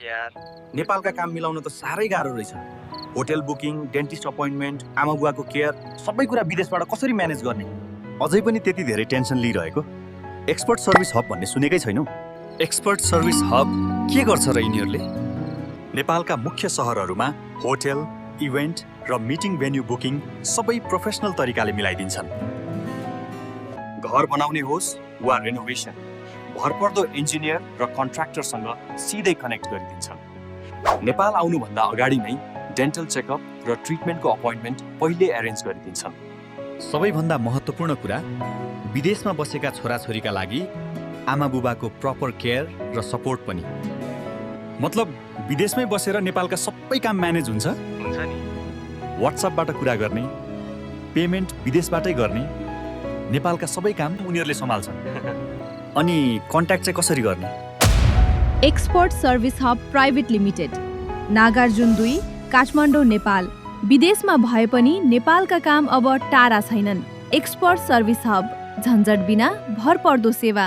यार नेपालका काम मिलाउन त साह्रै गाह्रो रहेछ। होटल बुकिङ, डेन्टिस्ट अपोइन्टमेन्ट, आमा बुवाको केयर, सबै कुरा विदेशबाट कसरी म्यानेज गर्ने? अझै पनि त्यति धेरै टेन्सन लिइरहेको? एक्सपर्ट सर्भिस हब भन्ने सुनेकै छैनौ? एक्सपर्ट सर्भिस हब के गर्छ र यिनीहरूले? नेपालका मुख्य सहरहरूमा होटल, इभेन्ट र मिटिङ भेन्यू बुकिङ सबै प्रोफेसनल तरिकाले मिलाइदिन्छन्। घर बनाउने होस् वा रेनोभेसन, भरपर्दो इन्जिनियर र कन्ट्र्याक्टरसँग सिधै कनेक्ट गरिदिन्छन्। नेपाल आउनुभन्दा अगाडि नै डेन्टल चेकअप र ट्रिटमेन्टको अपोइन्टमेन्ट पहिले एरेन्ज गरिदिन्छन्। सबैभन्दा महत्त्वपूर्ण कुरा, विदेशमा बसेका छोराछोरीका लागि आमा बुबाको प्रपर केयर र सपोर्ट पनि। मतलब विदेशमै बसेर नेपालका सबै काम म्यानेज हुन्छ नि। व्हाट्सएपबाट कुरा गर्ने, पेमेन्ट विदेशबाटै गर्ने, नेपालका सबै काम उनीहरूले सम्हाल्छन्। अनि कन्ट्याक्ट चाहिँ कसरी गर्ने? Expert service hub private limited, Nagarjun 2, Kathmandu, Nepal. विदेशमा भए पनि नेपालका काम अब टाढा छैनन्। एक्सपर्ट सर्भिस हब, झन्झट बिना भरपर्दो सेवा।